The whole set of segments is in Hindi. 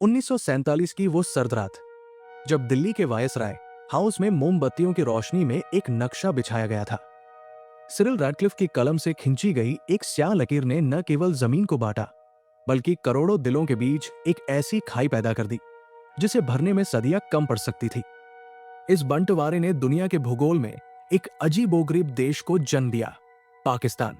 1947 की वो सर्द रात, जब दिल्ली के वायसराय हाउस में मोमबत्तियों की रोशनी में एक नक्शा बिछाया गया था। सिरिल रैडक्लिफ की कलम से खींची गई एक स्याह लकीर ने न केवल जमीन को बांटा, बल्कि करोड़ों दिलों के बीच एक ऐसी खाई पैदा कर दी जिसे भरने में सदियां कम पड़ सकती थी। इस बंटवारे ने दुनिया के भूगोल में एक अजीबोगरीब देश को जन्म दिया, पाकिस्तान।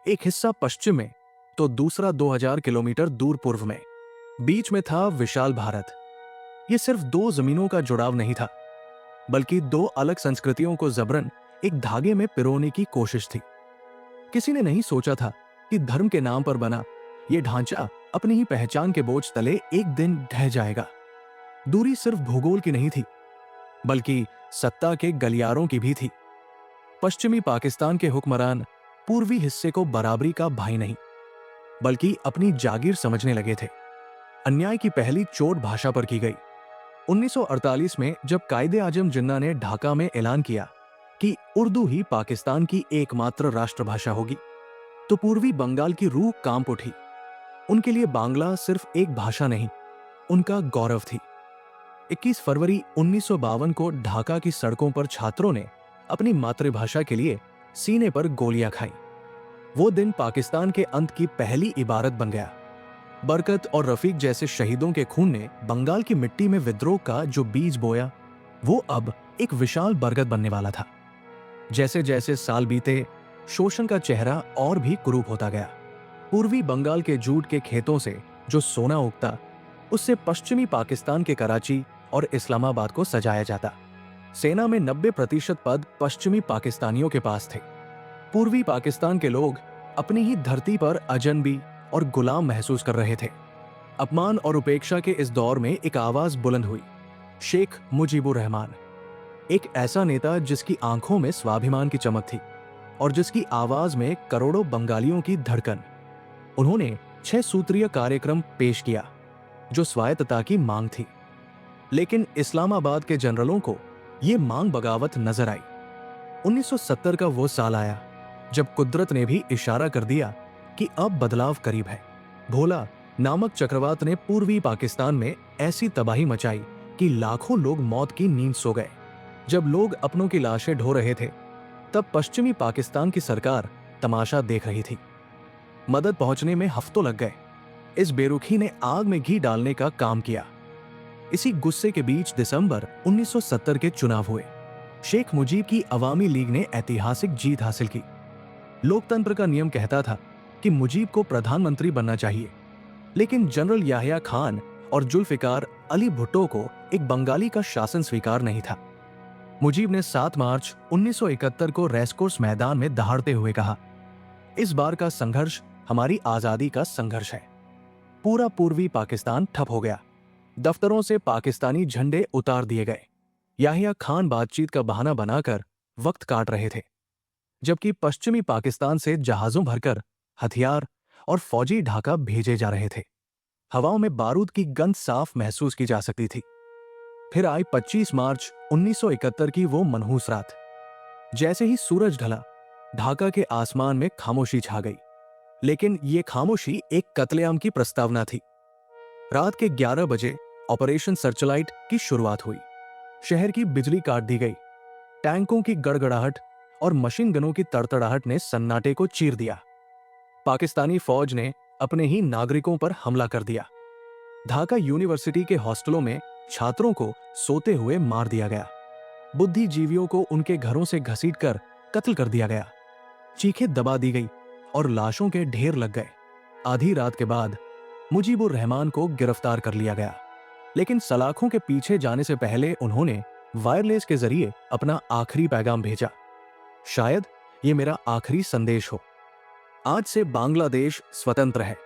एक हिस्सा पश्चिम में तो दूसरा 2000 किलोमीटर दूर पूर्व में। बीच में था विशाल भारत। ये सिर्फ दो जमीनों का जुड़ाव नहीं था, बल्कि दो अलग संस्कृतियों को जबरन एक धागे में पिरोने की कोशिश थी। किसी ने नहीं सोचा था कि धर्म के नाम पर बना यह ढांचा अपनी ही पहचान के बोझ तले एक दिन ढह जाएगा। दूरी सिर्फ भूगोल की नहीं थी, बल्कि सत्ता के गलियारों की भी थी। पश्चिमी पाकिस्तान के हुक्मरान पूर्वी हिस्से को बराबरी का भाई नहीं, बल्कि अपनी जागीर समझने लगे थे। अन्याय की पहली चोट भाषा पर की गई। 1948 में जब कायदे आजम जिन्ना ने ढाका में ऐलान किया कि उर्दू ही पाकिस्तान की एकमात्र राष्ट्रभाषा होगी, तो पूर्वी बंगाल की रूह कांप उठी। उनके लिए बांग्ला सिर्फ एक भाषा नहीं, उनका गौरव थी। 21 फरवरी 1952 को ढाका की सड़कों पर छात्रों ने अपनी मातृभाषा के लिए सीने पर गोलियां खाई। वो दिन पाकिस्तान के अंत की पहली इबारत बन गया। बरकत और रफीक जैसे शहीदों के खून ने बंगाल की मिट्टी में विद्रोह का जो बीज बोया, वो अब एक विशाल बरगद बनने वाला था। जैसे जैसे साल बीते, शोषण का चेहरा और भी कुरूप होता गया। पूर्वी बंगाल के जूट के खेतों से जो सोना उगता, उससे पश्चिमी पाकिस्तान के कराची और इस्लामाबाद को सजाया जाता। सेना में 90% पद पश्चिमी पाकिस्तानियों के पास थे। पूर्वी पाकिस्तान के लोग अपनी ही धरती पर अजनबी और गुलाम महसूस कर रहे थे। अपमान और उपेक्षा के इस दौर में एक आवाज बुलंद हुई, शेख मुजीबुर रहमान। एक ऐसा नेता जिसकी आंखों में स्वाभिमान की चमक थी और जिसकी आवाज में करोड़ों बंगालियों की धड़कन। उन्होंने 6 सूत्रीय कार्यक्रम पेश किया जो स्वायत्तता की मांग थी, लेकिन इस्लामाबाद के जनरलों को यह मांग बगावत नजर आई। 1970 का वो साल आया जब कुदरत ने भी इशारा कर दिया कि अब बदलाव करीब है। भोला नामक चक्रवात ने पूर्वी पाकिस्तान में ऐसी तबाही मचाई कि लाखों लोग मौत की नींद सो गए। जब लोग अपनों की लाशें ढो रहे थे, तब पश्चिमी पाकिस्तान की सरकार तमाशा देख रही थी। मदद पहुंचने में हफ्तों लग गए। इस बेरुखी ने आग में घी डालने का काम किया। इसी गुस्से के बीच दिसंबर 1970 के चुनाव हुए। शेख मुजीब की अवामी लीग ने ऐतिहासिक जीत हासिल की। लोकतंत्र का नियम कहता था कि मुजीब को प्रधानमंत्री बनना चाहिए, लेकिन जनरल याहिया खान और जुल्फिकार अली भुट्टो को एक बंगाली का शासन स्वीकार नहीं था। मुजीब ने 7 मार्च 1971 को रेसकोर्स मैदान में दहाड़ते हुए कहा, इस बार का संघर्ष हमारी आजादी का संघर्ष है। पूरा पूर्वी पाकिस्तान ठप हो गया। दफ्तरों से पाकिस्तानी झंडे उतार दिए गए। याहिया खान बातचीत का बहाना बनाकर वक्त काट रहे थे, जबकि पश्चिमी पाकिस्तान से जहाजों भरकर हथियार और फौजी ढाका भेजे जा रहे थे। हवाओं में बारूद की गंध साफ महसूस की जा सकती थी। फिर आई 25 मार्च 1971 की वो मनहूस रात। जैसे ही सूरज ढला, ढाका के आसमान में खामोशी छा गई। लेकिन ये खामोशी एक कत्लेआम की प्रस्तावना थी। रात के 11 बजे ऑपरेशन सर्चलाइट की शुरुआत हुई। शहर की बिजली काट दी गई। टैंकों की गड़गड़ाहट और मशीन गनों की तड़तड़ाहट ने सन्नाटे को चीर दिया। पाकिस्तानी फौज ने अपने ही नागरिकों पर हमला कर दिया। ढाका यूनिवर्सिटी के हॉस्टलों में छात्रों को सोते हुए मार दिया गया। बुद्धिजीवियों को उनके घरों से घसीटकर कत्ल कर दिया गया। चीखें दबा दी गई और लाशों के ढेर लग गए। आधी रात के बाद मुजीबुर रहमान को गिरफ्तार कर लिया गया, लेकिन सलाखों के पीछे जाने से पहले उन्होंने वायरलेस के जरिए अपना आखिरी पैगाम भेजा, शायद ये मेरा आखिरी संदेश हो। आज से बांग्लादेश स्वतंत्र है,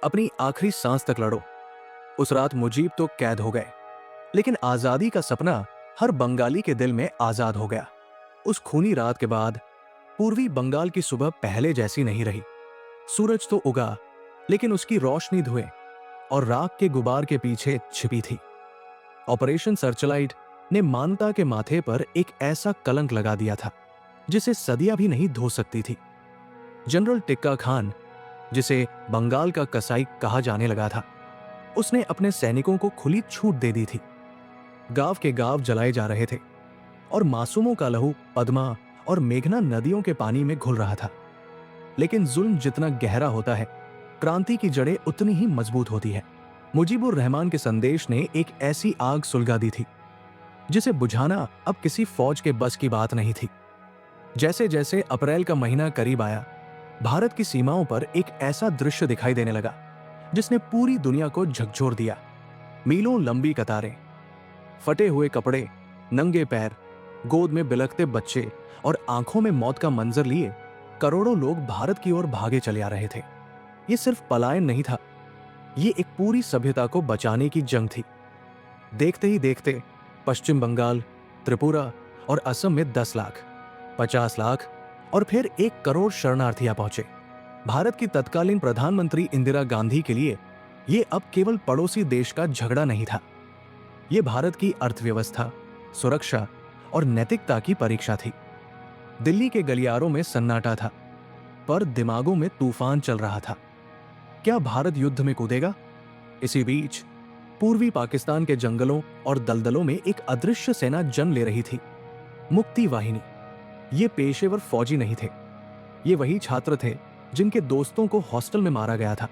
अपनी आखिरी सांस तक लड़ो। उस रात मुजीब तो कैद हो गए, लेकिन आजादी का सपना हर बंगाली के दिल में आजाद हो गया। उस खूनी रात के बाद पूर्वी बंगाल की सुबह पहले जैसी नहीं रही। सूरज तो उगा, लेकिन उसकी रोशनी धुएं और राख के गुबार के पीछे छिपी थी। ऑपरेशन सर्चलाइट ने मानवता के माथे पर एक ऐसा कलंक लगा दिया था जिसे सदियां भी नहीं धो सकती थी। जनरल टिक्का खान, जिसे बंगाल का कसाई कहा जाने लगा था, उसने अपने सैनिकों को खुली छूट दे दी थी। गांव के गांव जलाए जा रहे थे और मासूमों का लहू पद्मा और मेघना नदियों के पानी में घुल रहा था। लेकिन जुल्म जितना गहरा होता है, क्रांति की जड़ें उतनी ही मजबूत होती है। मुजीबुर रहमान के संदेश ने एक ऐसी आग सुलगा दी थी जिसे बुझाना अब किसी फौज के बस की बात नहीं थी। जैसे जैसे अप्रैल का महीना करीब आया, भारत की सीमाओं पर एक ऐसा दृश्य दिखाई देने लगा जिसने पूरी दुनिया को झकझोर दिया। मीलों लंबी कतारें, फटे हुए कपड़े, नंगे पैर, गोद में बिलखते बच्चे और आंखों में मौत का मंजर लिए करोड़ों लोग भारत की ओर भागे चले आ रहे थे। ये सिर्फ पलायन नहीं था, ये एक पूरी सभ्यता को बचाने की जंग थी। देखते ही देखते पश्चिम बंगाल, त्रिपुरा और असम में 10 लाख, 50 लाख और फिर 1 करोड़ शरणार्थी आ पहुंचे। भारत की तत्कालीन प्रधानमंत्री इंदिरा गांधी के लिए ये अब केवल पड़ोसी देश का झगड़ा नहीं था, ये भारत की अर्थव्यवस्था, सुरक्षा और नैतिकता की परीक्षा थी। दिल्ली के गलियारों में सन्नाटा था, पर दिमागों में तूफान चल रहा था। क्या भारत युद्ध में कूदेगा? इसी बीच पूर्वी पाकिस्तान के जंगलों और दलदलों में एक अदृश्य सेना जन्म ले रही थी, मुक्ति वाहिनी। ये पेशेवर फौजी नहीं थे, ये वही छात्र थे जिनके दोस्तों को हॉस्टल में मारा गया था।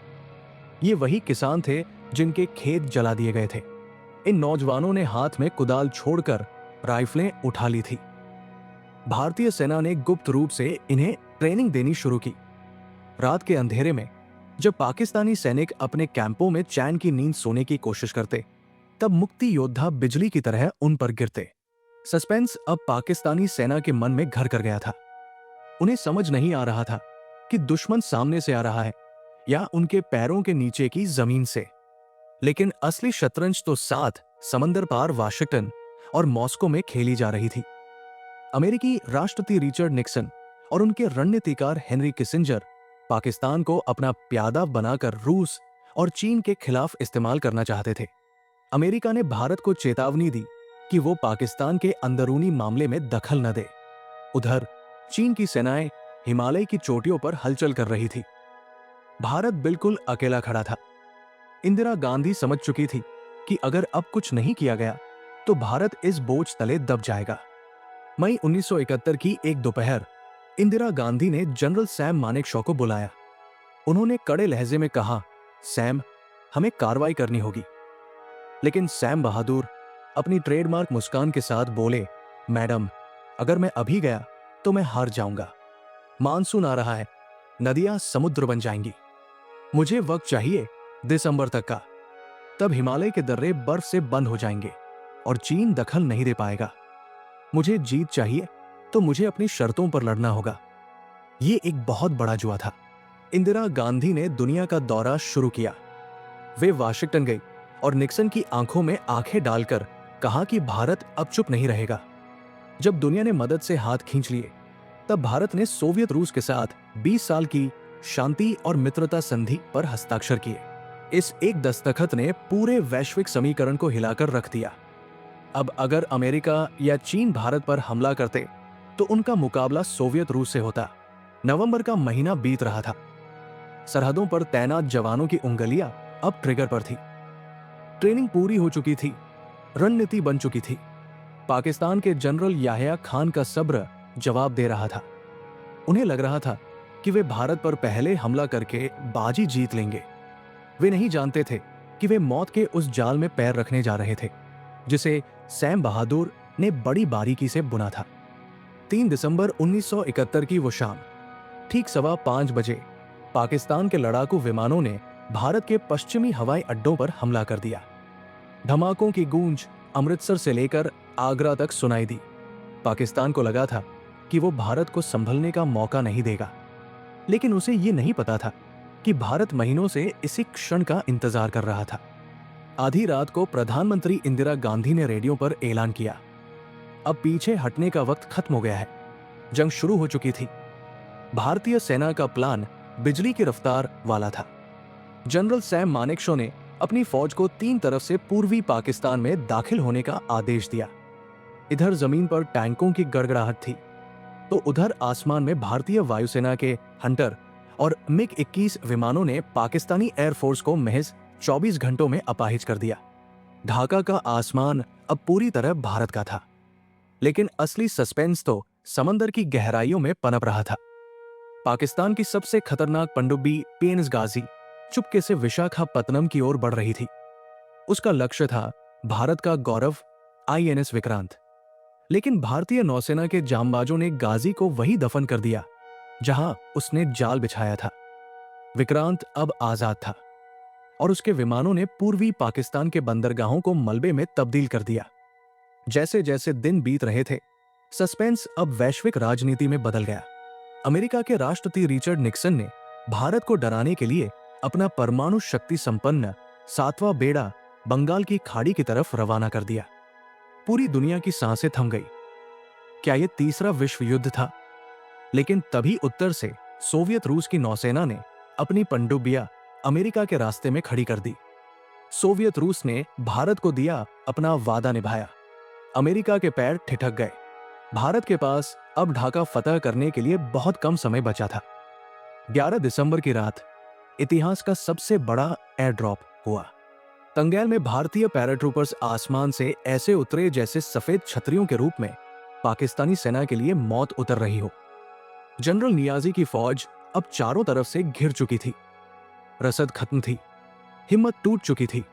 ये वही किसान थे जिनके खेत जला दिए गए थे। इन नौजवानों ने हाथ में कुदाल छोड़कर राइफलें उठा ली थी। भारतीय सेना ने गुप्त रूप से इन्हें ट्रेनिंग देनी शुरू की। रात के अंधेरे में जब पाकिस्तानी सैनिक अपने कैंपों में चैन की नींद सोने की कोशिश करते, तब मुक्ति योद्धा बिजली की तरह उन पर गिरते। सस्पेंस अब पाकिस्तानी सेना के मन में घर कर गया था। उन्हें समझ नहीं आ रहा था कि दुश्मन सामने से आ रहा है या उनके पैरों के नीचे की जमीन से। लेकिन असली शतरंज तो साथ समंदर पार वाशिंगटन और मॉस्को में खेली जा रही थी। अमेरिकी राष्ट्रपति रिचर्ड निक्सन और उनके रणनीतिकार हेनरी किसिंजर पाकिस्तान को अपना प्यादा बनाकर रूस और चीन के खिलाफ इस्तेमाल करना चाहते थे। अमेरिका ने भारत को चेतावनी दी कि वो पाकिस्तान के अंदरूनी मामले में दखल न दे। उधर चीन की सेनाएं हिमालय की चोटियों पर हलचल कर रही थी। भारत बिल्कुल अकेला खड़ा था। इंदिरा गांधी समझ चुकी थी कि अगर अब कुछ नहीं किया गया तो भारत इस बोझ तले दब जाएगा। मई 1971 की एक दोपहर इंदिरा गांधी ने जनरल सैम मानेकशॉ को बुलाया। उन्होंने कड़े लहजे में कहा, सैम, हमें कार्रवाई करनी होगी। लेकिन सैम बहादुर अपनी ट्रेडमार्क मुस्कान के साथ बोले, मैडम, अगर मैं अभी गया तो मैं हार जाऊंगा। मानसून आ रहा है, नदियां समुद्र बन जाएंगी। मुझे वक्त चाहिए दिसंबर तक का, तब हिमालय के दर्रे बर्फ से बंद हो जाएंगे और चीन दखल नहीं दे पाएगा। मुझे जीत चाहिए तो मुझे अपनी शर्तों पर लड़ना होगा। ये एक बहुत बड़ा जुआ था। इंदिरा गांधी ने दुनिया का दौरा शुरू किया। वे वाशिंगटन गई और निक्सन की आंखों में आंखें डालकर कहा कि भारत अब चुप नहीं रहेगा। जब दुनिया ने मदद से हाथ खींच लिए, तब भारत ने सोवियत रूस के साथ 20 साल की शांति और मित्रता संधि पर हस्ताक्षर किए। इस एक दस्तखत ने पूरे वैश्विक समीकरण को हिलाकर रख दिया। अब अगर अमेरिका या चीन भारत पर हमला करते तो उनका मुकाबला सोवियत रूस से होता। नवंबर का महीना बीत रहा था। सरहदों पर तैनात जवानों की उंगलियां अब ट्रिगर पर थी। ट्रेनिंग पूरी हो चुकी थी, रणनीति बन चुकी थी। पाकिस्तान के जनरल याह्या खान का सब्र जवाब दे रहा था। उन्हें लग रहा था कि वे भारत पर पहले हमला करके बाजी जीत लेंगे। वे नहीं जानते थे कि वे मौत के उस जाल में पैर रखने जा रहे थे जिसे सैम बहादुर ने बड़ी बारीकी से बुना था। 3 दिसंबर 1971 की वो शाम, ठीक 5:15 बजे, पाकिस्तान के लड़ाकू विमानों ने भारत के पश्चिमी हवाई अड्डों पर हमला कर दिया। धमाकों की गूंज अमृतसर से लेकर आगरा तक सुनाई दी। पाकिस्तान को लगा था कि वो भारत को संभलने का मौका नहीं देगा, लेकिन उसे ये नहीं पता था कि भारत महीनों से इसी क्षण का इंतजार कर रहा था। आधी रात को प्रधानमंत्री इंदिरा गांधी ने रेडियो पर ऐलान किया, अब पीछे हटने का वक्त खत्म हो गया है। जंग शुरू हो चुकी थी। भारतीय सेना का प्लान बिजली की रफ्तार वाला था। जनरल सैम मानेकशॉ ने अपनी फौज को 3 तरफ से पूर्वी पाकिस्तान में दाखिल होने का आदेश दिया। इधर जमीन पर टैंकों की गड़गड़ाहट थी, तो उधर आसमान में भारतीय वायुसेना के हंटर और मिग 21 विमानों ने पाकिस्तानी एयरफोर्स को महज 24 घंटों में अपाहिज कर दिया। ढाका का आसमान अब पूरी तरह भारत का था, लेकिन असली सस्पेंस तो समंदर की गहराइयों में पनप रहा था। पाकिस्तान की सबसे खतरनाक पनडुब्बी पेंसगाजी चुपके से विशाखापत्तनम की ओर बढ़ रही थी। उसका लक्ष्य था भारत का गौरव आईएनएस विक्रांत। लेकिन भारतीय नौसेना के जांबाजों ने गाजी को वही दफन कर दिया जहां उसने जाल बिछाया था। विक्रांत अब आजाद था और उसके विमानों ने पूर्वी पाकिस्तान के बंदरगाहों को मलबे में तब्दील कर दिया। जैसे जैसे दिन बीत रहे थे, सस्पेंस अब वैश्विक राजनीति में बदल गया। अमेरिका के राष्ट्रपति रिचर्ड निक्सन ने भारत को डराने के लिए अपना परमाणु शक्ति संपन्न 7वां बेड़ा बंगाल की खाड़ी की तरफ रवाना कर दिया। पूरी दुनिया की सांसें थम गई। क्या यह तीसरा विश्व युद्ध था? लेकिन तभी उत्तर से सोवियत रूस की नौसेना ने अपनी पनडुब्बियां अमेरिका के रास्ते में खड़ी कर दी। सोवियत रूस ने भारत को दिया अपना वादा निभाया। अमेरिका के पैर ठिठक गए। भारत के पास अब ढाका फतह करने के लिए बहुत कम समय बचा था। 11 दिसंबर की रात इतिहास का सबसे बड़ा एयर ड्रॉप हुआ। तंगैल में भारतीय पैराट्रूपर्स आसमान से ऐसे उतरे जैसे सफेद छतरियों के रूप में पाकिस्तानी सेना के लिए मौत उतर रही हो। जनरल नियाजी की फौज अब चारों तरफ से घिर चुकी थी। रसद खत्म थी, हिम्मत टूट चुकी थी।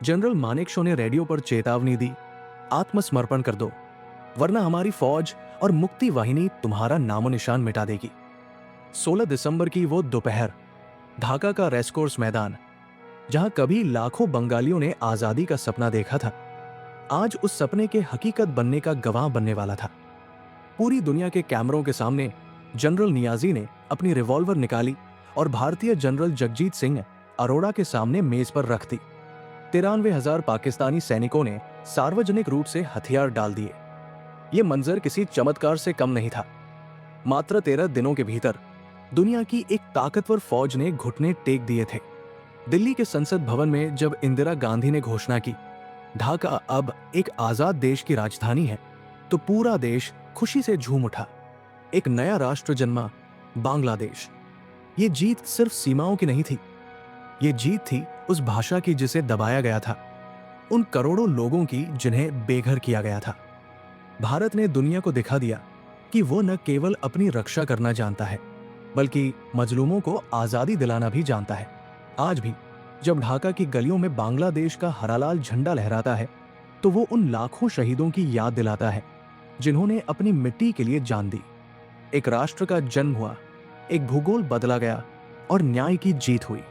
जनरल मानेकशॉ ने रेडियो पर चेतावनी दी, आत्मसमर्पण कर दो, वरना हमारी फौज और मुक्ति वाहिनी तुम्हारा नामो निशान मिटा देगी। 16 दिसंबर की वो दोपहर, ढाका का रेसकोर्स मैदान, जहां कभी लाखों बंगालियों ने आजादी का सपना देखा था, आज उस सपने के हकीकत बनने का गवाह बनने वाला था। पूरी दुनिया के कैमरों के सामने जनरल नियाजी ने अपनी रिवॉल्वर निकाली और भारतीय जनरल जगजीत सिंह अरोड़ा के सामने मेज पर रख दी। 93,000 पाकिस्तानी सैनिकों ने सार्वजनिक रूप से हथियार डाल दिए। यह मंजर किसी चमत्कार से कम नहीं था। मात्र 13 दिनों के भीतर दुनिया की एक ताकतवर फौज ने घुटने टेक दिए थे। दिल्ली के संसद भवन में जब इंदिरा गांधी ने घोषणा की, ढाका अब एक आजाद देश की राजधानी है, तो पूरा देश खुशी से झूम उठा। एक नया राष्ट्र जन्मा, बांग्लादेश। ये जीत सिर्फ सीमाओं की नहीं थी, ये जीत थी उस भाषा की जिसे दबाया गया था, उन करोड़ों लोगों की जिन्हें बेघर किया गया था। भारत ने दुनिया को दिखा दिया कि वो न केवल अपनी रक्षा करना जानता है, बल्कि मजलूमों को आजादी दिलाना भी जानता है। आज भी जब ढाका की गलियों में बांग्लादेश का हरा लाल झंडा लहराता है, तो वो उन लाखों शहीदों की याद दिलाता है जिन्होंने अपनी मिट्टी के लिए जान दी। एक राष्ट्र का जन्म हुआ, एक भूगोल बदला गया और न्याय की जीत हुई।